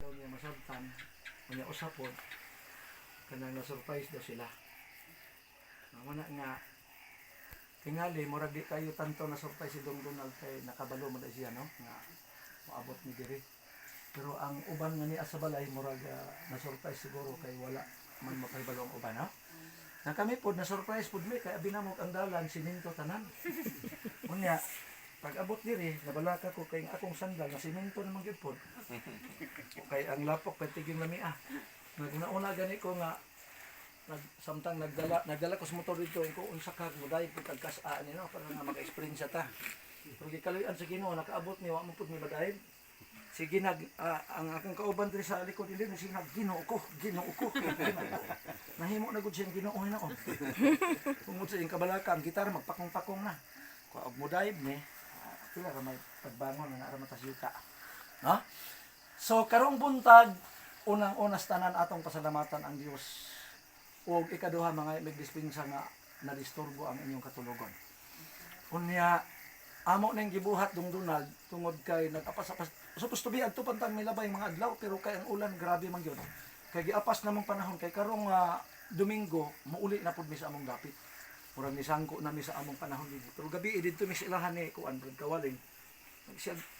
daw niya masabtan, kanya usapod, kanang na-surprise daw sila. Muna nga, tingali, murag di kayo tanto na-surprise si Dong Donald kay nakabalo mo na siya, no? Nga, maabot ni diri. Pero ang uban nga ni Asabalay, murag na-surprise siguro kay wala man makahibalo ang uban, no? Na kami po, na-surprise po mi, kaya binamok ang dalan, siminto tanan. Unya, pag abot diri, nabalaka ko kay akong sandal, na siminto naman yun po. Kay ang lapok, patiging lami Naguna-una gani ko nga, samtang nagdala ko sa motor dito, ko unsa kag muday ko tagkasaan no, para nga maka-experience ta. Pero gikaluyan sa Ginoo, nakaabot ni wa mo pud mi badayon. Sige ang akong kauban diri sa likod dili na sinag Ginoo ko. Nahimo na gud siyang Ginoo hinaon. Tungod sa iyang kabalaka, ang gitar magpakong-pakong na. Kuag muday ni, pila ra may pagbangon na ara matasyuta. No? So karong buntag unang-unas tanan atong pasalamatan ang Dios. Ug ikaduha mga magdispensa nga nadisturbo ang inyong katulogon. Unya amo ning gibuhat Dong Donald tungod kay nag-apas-apas. Supposed to be adto pantang milabay mga adlaw pero kay ang ulan grabe man gyud. Kay giapas namang panahon kay karong Domingo mauli na pud mi sa among dapit. Murag ni sangko na mi sa among panahon dito. Pero gabi didto mi silahan ni kuan brad kawaling.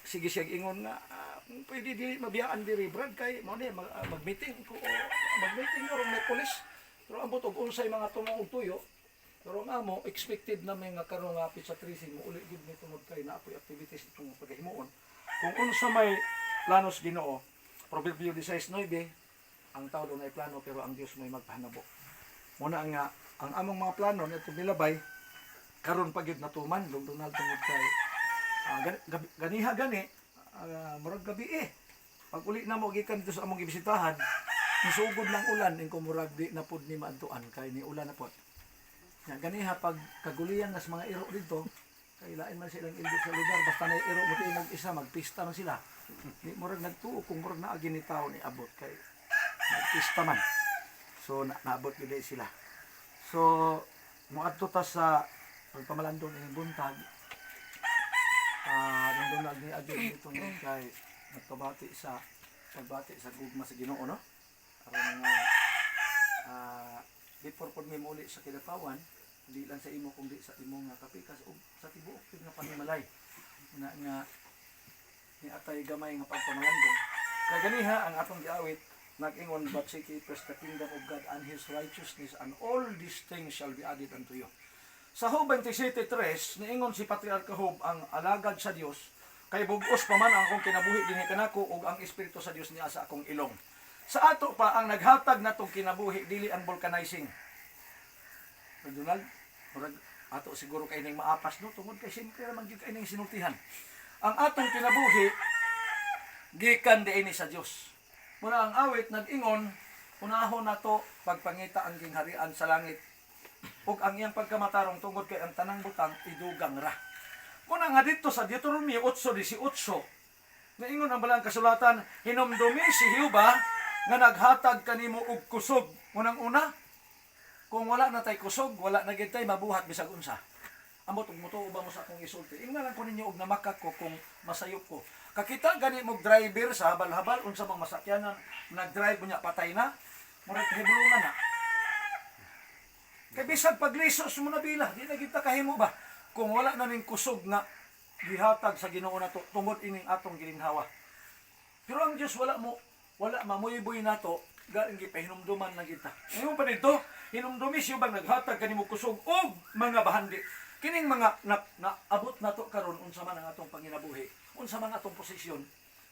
Sige siya ingon nga pwede di mabiyaan diri brad kay mo ni mag-meeting ko mag-meeting ro may pulis. Pero ambot og unsay mga tumaog tuyo. Pero ang amo expected na may nga karon nga pizza tracing mo uli gid ni tungod kay naapoy activities itong paghimuon. Kung unsa may planos Ginoo, Proverbio 16:9 ang tao do nay plano pero ang Dios may magpahanabo. Muna nga ang among mga plano nito milabay karon pa gyud natuman Dong Donald tungod kay ganiha gani murag gabi pag uli na mo gikan dito sa among gibisitahan misugod ng ulan ingko murag di na pud ni maadtuan kay ni ulan na pud. Nya ganiha pag kagulian nas mga iro dito kay lain man silang ilbit sa lugar basta na iro mo tingog isa magpista man sila. Di murag nagtuo kung murag naa gini tawo ni abot kay magpista man. So naabot gid sila. So moadto ta sa pagpamalandong ng buntag. Nung Donald ni Adyo dito kay nagpabati sa pagbati sa gugma sa Ginoo no. Aron nga before pud mi muli sa Kidapawan, di lang sa imo kundi sa imong kapikas ug sa tibuok pud nga panimalay. Una nga ni atay gamay nga pagpamalandong. Kay ganiha ang atong giawit nag-ingon but seek ye first the kingdom of God and His righteousness and all these things shall be added unto you. Sa Job 27:3 niingon si Patriarka Job ang alagad sa Dios kay bug-os pa man ang akong kinabuhi dinhi kanako ug ang espiritu sa Dios niya sa akong ilong. Sa ato pa ang naghatag natong kinabuhi dili ang vulcanizing. Donald, murag ato siguro kay ning maapas no tungod kay siyempre man gyud kay ning sinultihan. Ang atong kinabuhi gikan diini sa Dios. Muna ang awit nag-ingon unahon nato pagpangita ang gingharian sa langit ug ang iyang pagkamatarong tungod kay ang tanang butang idugang ra. Muna nga dito sa Deuteronomy 8:18 naingon ang balang kasulatan hinumdumi si Jehova nga naghatag kanimo og kusog. Unang una kung wala na tay kusog wala na gid tay mabuhat bisag unsa. Ambot ug mutuo ba mo sa akong isulti ingnan lang ko ninyo og namakak ko kung masayop ko. Kakita gani mo driver sa habal-habal unsa bang masakyanan nag-drive unya patay na murag hibulungan na. Kay bisag paglisos mo na bila, di na kita kahimo ba? Kung wala na ning kusog nga gihatag sa Ginoo nato tungod ining atong gilinhawa. Pero ang Dios wala mamuyboy nato, galing gipahinumduman na kita. Ngayon pa dito, hinumdumi siya bang naghatag kanimo kusog og mga bahandi. Kining mga naabot nato karon unsa man ang atong panginabuhi, unsa man atong posisyon.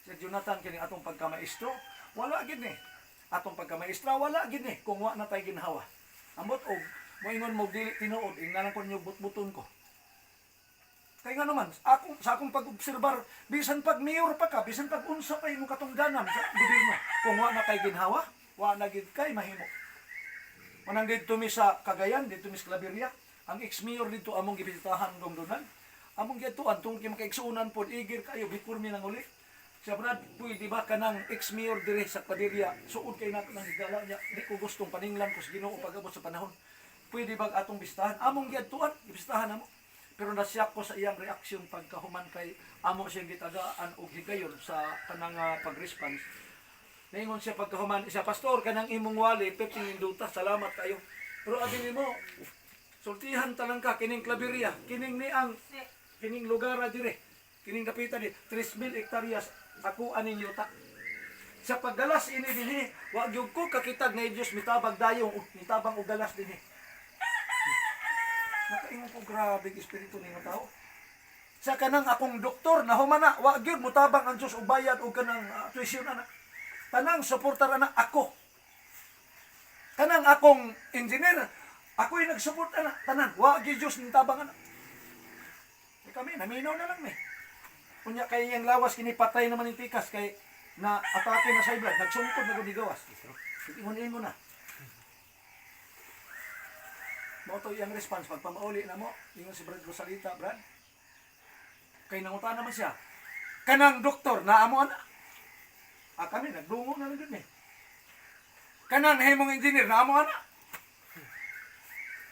Si Jonathan kining atong pagkamaestro, wala gid ni. Atong pagkamaestra wala gid ni kung wa na tay ginhawa. Ambot og moingon mo dili tinuod ingnan ko ninyo butbuton ko. Kaya nga naman, sa akong pag-obserbar, bisan pag mayor pa ka, bisan pag unsa pa imong katungdanan sa gobyerno, kung wa na kay ginhawa, wa na gid kay mahimo. Manang dito mi sa Cagayan, dito mi sa Claveria, ang ex-mayor dito among gibisitahan Dong Donald. Among gituan tungod kay makaigsuunan pod igir kayo before mi nang uli. Siya brad, pwede ba ka ng ex-mayor dire sa Claveria, suod kay nato nang higala niya, di ko gustong paninglan ko sa Ginoo pag-abot sa panahon. Pwede ba atong bistahan? Among gituan, ibistahan namo. Pero nasyak ko sa iyang reaksyon pagkahuman kay amo siyang gitagaan og higayon sa kanang pag-response. Naingon siya pagkahuman siya, pastor, kanang imong wali, 15 minuta, salamat kayo. Pero abi mo, sultihan talang ka, kining Claveria, kining kining lugar dire, kining kapita di, 3,000 hektaryas, ako aning yuta. Sa paggalas ini dinhi, wa gyud ko kakitag nga Dios mitabag dayong, mitabang og galas dinhi. Nakaingon ko grabe ang espiritu ni nga tao. Sa kanang akong doktor na humana, wa gyud mutabang ang Dios og bayad og kanang tuition ana. Tanang suportar ana ako. Kanang akong engineer, ako'y nagsupport ana tanan, wa gyud Dios nitabang ana. Kami naminaw na lang ni. Kunya kay yang lawas kini patay naman yung tikas kay na atake na sa blood, nagsungkod na gud gawas. Ingon na. Mo to yung response pag pamauli na mo, ingon si Brad Rosalita, Brad. Kay nangutan naman siya. Kanang doktor na amo ana. Kami nagdungo na lang dun eh. Kanang himong engineer na amo ana.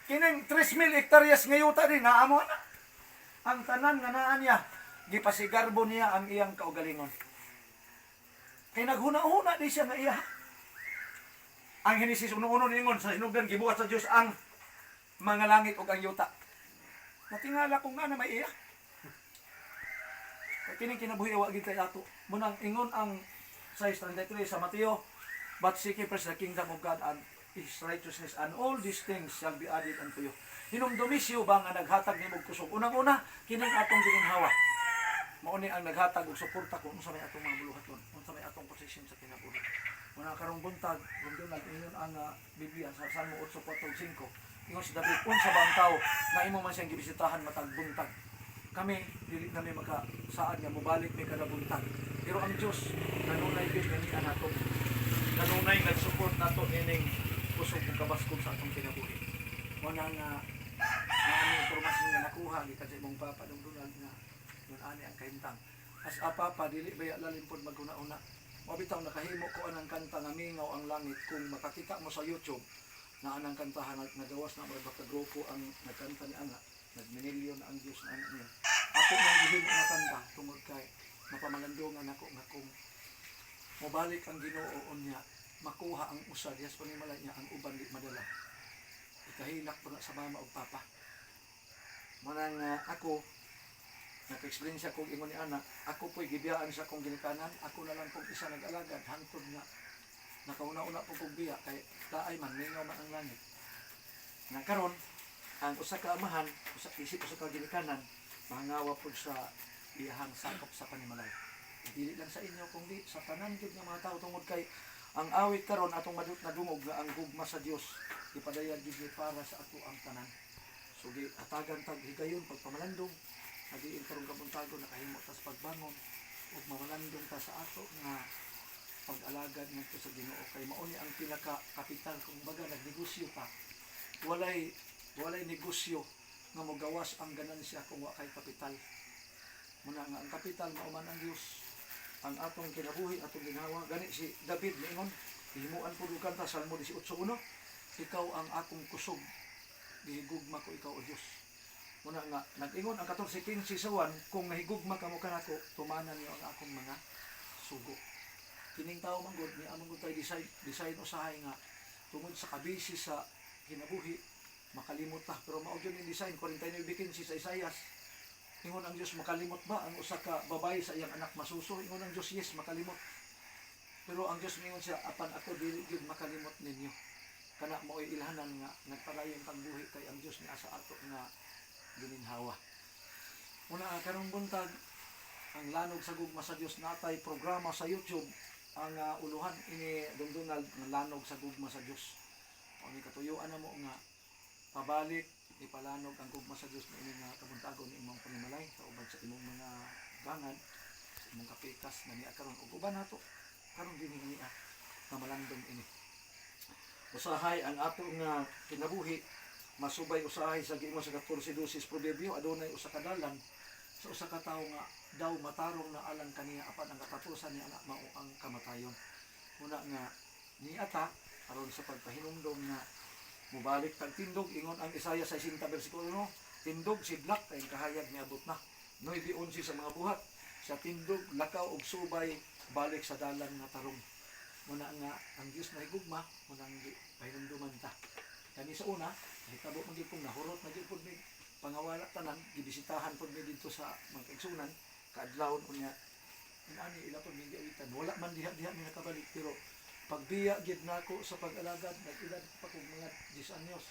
Kining 3,000 hektaryas ngayuta din na amo ana. Ang tanan nga naa niya, gipasigarbo niya ang iyang kaugalingon. Kay naghuna-huna di siya nga iya. Ang Henesis 1:1 ningon sa hinugdan gibuhat sa Dios ang mga langit ug ang yuta. Natingala ko nga na may iya. Kay kining kinabuhi wa gid kay ato. Munang ingon ang 6:33 sa Mateo, but seek ye first the kingdom of God and His righteousness, and all these things shall be added unto you. Hinumdumisyo ba nga naghatag nimo og kusog? Unang-una, kining atong gininhawa. Mao ni ang naghatag og suporta kung unsa may atong mga buluhaton, unsa may atong posisyon sa kinabuhi. Muna karong buntag, kung ingon ang Biblia sa Salmo 8:4-5, ingon si David, unsa ba ang tao na imo man siyang gibisitahan matag buntag? Kami dili kami makasaad nga mobalik may kada buntag. Pero ang Dios kanunay gid ganian nato. Kanunay nag-support nato ining kusog ug kabaskog sa atong kinabuhi. Muna nga ang impormasyon nga nakuha gikan sa imong papa dong Donald nga yun ani ang kahintang. As papa dili baya lalim pod maguna-una. Mabitaw nakahimo ko anang kanta nga mingaw ang langit. Kung makakita mo sa YouTube na anang kantahan nagawas na mga grupo ang nagkanta ni ana, nagminilyon na ang Dios na ana niya. Ako nang gihimo nga kanta tungod kay napamanandungan ako nga kung mobalik ang Ginoo niya, makuha ang usa diyas panimalay niya ang uban di madala. Ikahilak po na sa mama o papa. Manang ako, naka-experience ako ingon ni anak, ako po'y gibiyaan sa akong ginikanan, ako na lang pong isa nag-alagad, hantod nga, nakauna-una po kong biya, kay taay man, mingaw man ang langit. Nagkaroon, ang usa ka amahan, isip usa ka ginikanan, mangawa po sa iyahang sakop sa panimalay. Dili lang sa inyo, kundi sa tanan jud nga mga tao tungod kay ang awit karon atong nadungog nga ang gugma sa Dios ipadayag gid para sa ato ang tanan. So atagan tag higayon pagpamalandong, nagiin karong kabuntagon nakahimo tas pagbangon ug mamalandong ta sa ato nga pag-alagad ngadto sa Ginoo kay mao ni ang pinaka kapital kung baga nagnegosyo ta. Walay negosyo nga mogawas ang ganansya kung wa kay kapital. Muna nga ang kapital mao man ang Dios. Ang atong kinabuhi, atong ginawa, gani si David niingon, himuan po kanta Salmo 18:1, ikaw ang akong kusog, gihigugma ko ikaw o Diyos. Muna nga, nag-ingon ang 14:15 sa 1, kung nahigugma ka mo kanako, tumanan niyo ang akong mga sugo. Kining tao manggod, ni amang tayo design usahay nga, tungod sa kabisi sa kinabuhi, makalimot ta. Pero mao gyud yung design, 49:15 sa Isaias, ingon ang Diyos, makalimot ba ang usa ka babae sa iyang anak masuso? Ingon ang Diyos, yes, makalimot. Pero ang Diyos mingon siya, apan ako dili gyud makalimot ninyo. Kana mo'y ilhanan nga nagpadayon kang buhi kay ang Diyos niya sa ato nga gininhawa. Una karong buntag, ang lanog sa gugma sa Diyos natay programa sa YouTube ang uluhan ini Donald ng lanog sa gugma sa Diyos. O ni katuyuan na mo nga pabalik ipalanog ang gugma sa Diyos na ini nga kabuntagon ni imong panimalay kauban sa imong mga gangan, sa imong kapikas na niya karon ug uban nato karon dinhi niya nga malandong ini. Usahay ang ato nga kinabuhi, masubay usahay sa giingon sa 14:12 proverbio, adunay usa ka dalan sa usa ka tawo nga daw matarong na alang kaniya apan ang katapusan niya mao ang kamatayon. Una nga niata aron sa pagpahinumdom nga mubalik tag tindog, ingon ang Isaiah 60 versikulo 1, tindog si Black kay kahayag niabot na. 9:11 sa mga buhat, sa tindog, lakaw og subay balik sa dalan nga tarong. muna nga ang Diyos na higugma, muna ang pahinumduman ta. Kani sa una, nahitabo man gyud kong nahurot na gyud pud mi pangawala tanan, gibisitahan pud mi dito sa mga kaigsunan, kaadlawon unya. Ani ila pud mi giawitan. Wala man diha-diha mi nakabalik pero pagbiya gid nako sa pag-alagad, nag-edad pa kog mga 10 anyos.